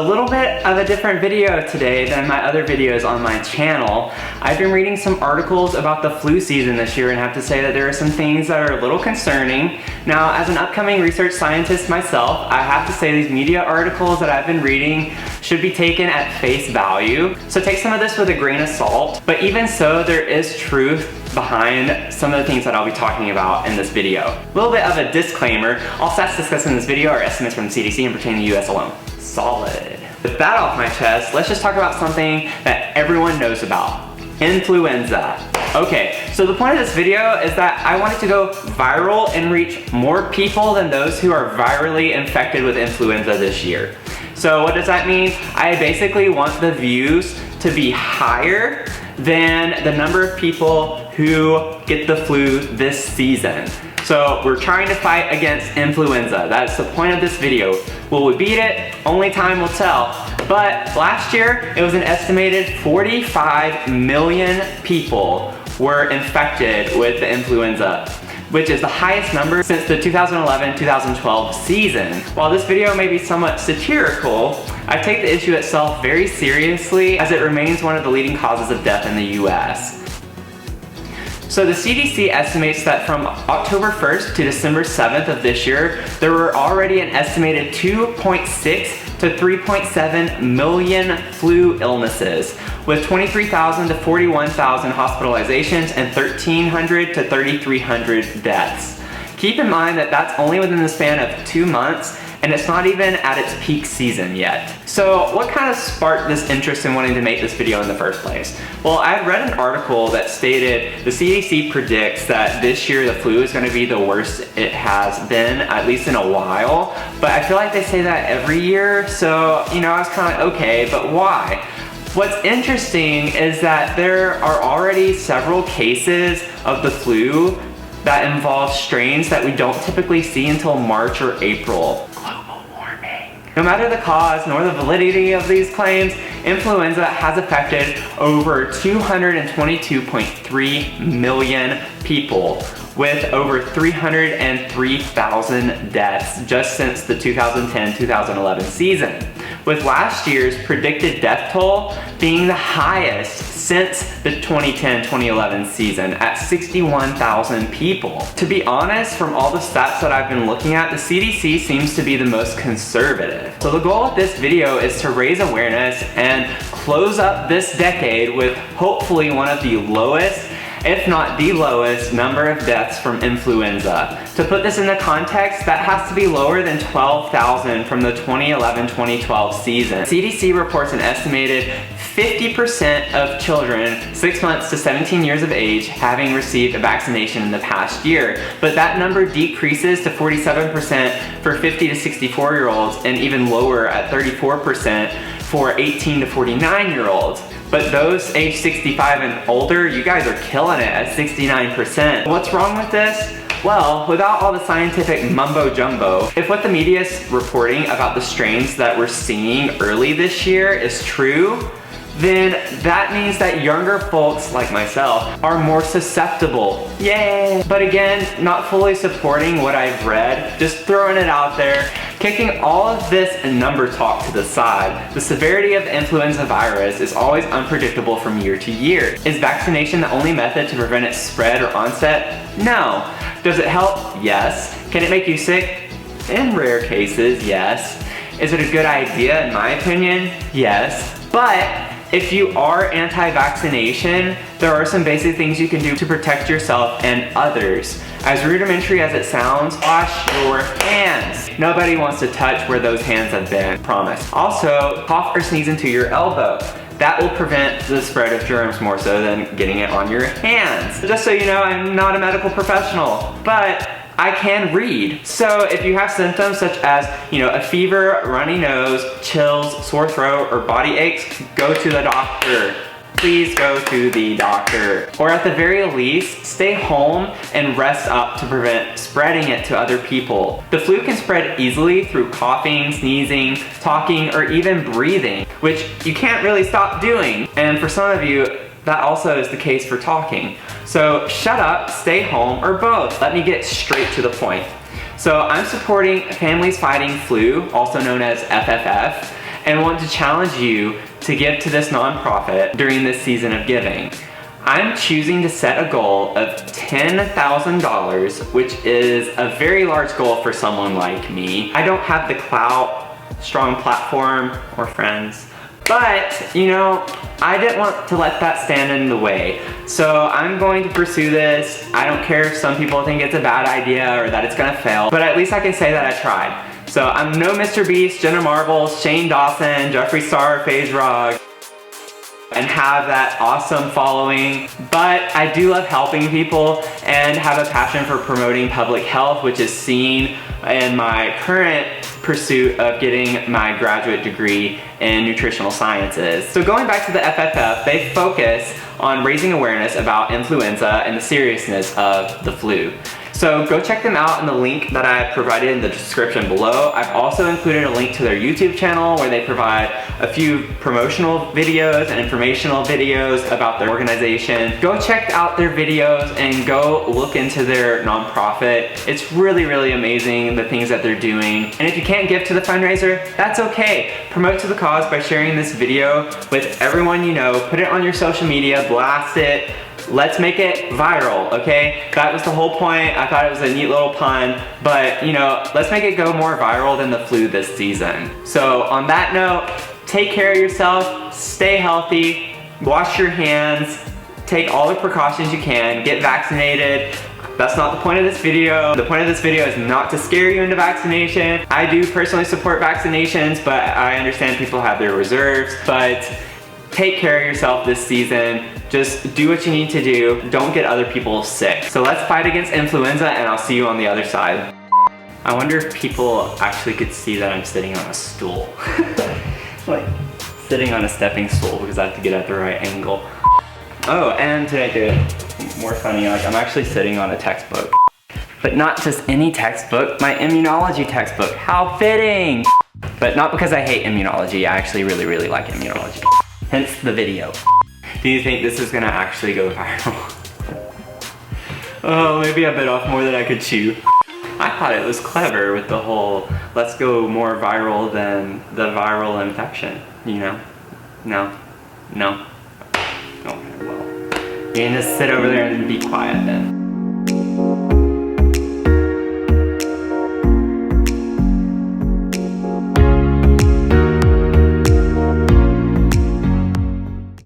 A little bit of a different video today than my other videos on my channel. I've been reading some articles about the flu season this year and have to say that there are some things that are a little concerning. Now, as an upcoming research scientist myself, I have to say these media articles that I've been reading should be taken at face value. So take some of this with a grain of salt, but even so, there is truth behind some of the things that I'll be talking about in this video. A little bit of a disclaimer, all stats discussed in this video are estimates from the CDC and pertain to the US alone. Solid. With that off my chest, let's just talk about something that everyone knows about. Influenza. Okay, so the point of this video is that I wanted to go viral and reach more people than those who are virally infected with influenza this year. So what does that mean? I basically want the views to be higher than the number of people who get the flu this season. So we're trying to fight against influenza. That's the point of this video. Will we beat it? Only time will tell. But last year, it was an estimated 45 million people were infected with the influenza, which is the highest number since the 2011-2012 season. While this video may be somewhat satirical, I take the issue itself very seriously as it remains one of the leading causes of death in the US. So the CDC estimates that from October 1st to December 7th of this year, there were already an estimated 2.6 to 3.7 million flu illnesses, with 23,000 to 41,000 hospitalizations and 1,300 to 3,300 deaths. Keep in mind that that's only within the span of 2 months, and it's not even at its peak season yet. So what kind of sparked this interest in wanting to make this video in the first place? Well, I had read an article that stated the CDC predicts that this year the flu is going to be the worst it has been, at least in a while. But I feel like they say that every year, so I was kind of okay, but why? What's interesting is that there are already several cases of the flu that involve strains that we don't typically see until March or April. Global warming. No matter the cause nor the validity of these claims, influenza has affected over 222.3 million people, with over 303,000 deaths just since the 2010-2011 season, with last year's predicted death toll being the highest since the 2010-2011 season at 61,000 people. To be honest, from all the stats that I've been looking at, the CDC seems to be the most conservative. So the goal of this video is to raise awareness and close up this decade with hopefully one of the lowest, if not the lowest, number of deaths from influenza. To put this into context, that has to be lower than 12,000 from the 2011-2012 season. CDC reports an estimated 50% of children 6 months to 17 years of age having received a vaccination in the past year, but that number decreases to 47% for 50 to 64-year-olds and even lower at 34% for 18 to 49-year-olds. But those age 65 and older, you guys are killing it at 69%. What's wrong with this? Well, without all the scientific mumbo jumbo, if what the media is reporting about the strains that we're seeing early this year is true, then that means that younger folks like myself are more susceptible. Yay! But again, not fully supporting what I've read, just throwing it out there. Kicking all of this number talk to the side, the severity of the influenza virus is always unpredictable from year to year. Is vaccination the only method to prevent its spread or onset? No. Does it help? Yes. Can it make you sick? In rare cases, yes. Is it a good idea in my opinion? Yes. But if you are anti-vaccination, there are some basic things you can do to protect yourself and others. As rudimentary as it sounds, wash your hands. Nobody wants to touch where those hands have been, promise. Also, cough or sneeze into your elbow. That will prevent the spread of germs more so than getting it on your hands. Just so you know, I'm not a medical professional, but I can read. So if you have symptoms such as, a fever, runny nose, chills, sore throat, or body aches, go to the doctor. Please go to the doctor. Or at the very least, stay home and rest up to prevent spreading it to other people. The flu can spread easily through coughing, sneezing, talking, or even breathing, which you can't really stop doing. And for some of you, that also is the case for talking. So shut up, stay home, or both. Let me get straight to the point. So I'm supporting Families Fighting Flu, also known as FFF, and want to challenge you to give to this nonprofit during this season of giving. I'm choosing to set a goal of $10,000, which is a very large goal for someone like me. I don't have the clout, strong platform, or friends, but you know, I didn't want to let that stand in the way. So I'm going to pursue this. I don't care if some people think it's a bad idea or that it's gonna fail, but at least I can say that I tried. So I'm no Mr. Beast, Jenna Marbles, Shane Dawson, Jeffree Star, FaZe Rog, and have that awesome following, but I do love helping people and have a passion for promoting public health, which is seen in my current pursuit of getting my graduate degree in nutritional sciences. So going back to the FFF, they focus on raising awareness about influenza and the seriousness of the flu. So go check them out in the link that I provided in the description below. I've also included a link to their YouTube channel where they provide a few promotional videos and informational videos about their organization. Go check out their videos and go look into their nonprofit. It's really, really amazing the things that they're doing. And if you can't give to the fundraiser, that's okay. Promote to the cause by sharing this video with everyone you know. Put it on your social media, blast it. Let's make it viral, okay? That was the whole point. I thought it was a neat little pun, but you know, let's make it go more viral than the flu this season. So on that note, take care of yourself, stay healthy, wash your hands, take all the precautions you can, get vaccinated. That's not the point of this video. The point of this video is not to scare you into vaccination. I do personally support vaccinations, but I understand people have their reserves, but take care of yourself this season. Just do what you need to do. Don't get other people sick. So let's fight against influenza, and I'll see you on the other side. I wonder if people actually could see that I'm sitting on a stool. Like sitting on a stepping stool because I have to get at the right angle. Oh, and to make it more funny, like I'm actually sitting on a textbook. But not just any textbook, my immunology textbook. How fitting! But not because I hate immunology. I actually really, really like immunology. Hence the video. Do you think this is gonna actually go viral? Oh, maybe I bit off more than I could chew. I thought it was clever with the whole, let's go more viral than the viral infection, you know? No. Okay, well. You can just sit over there and be quiet then.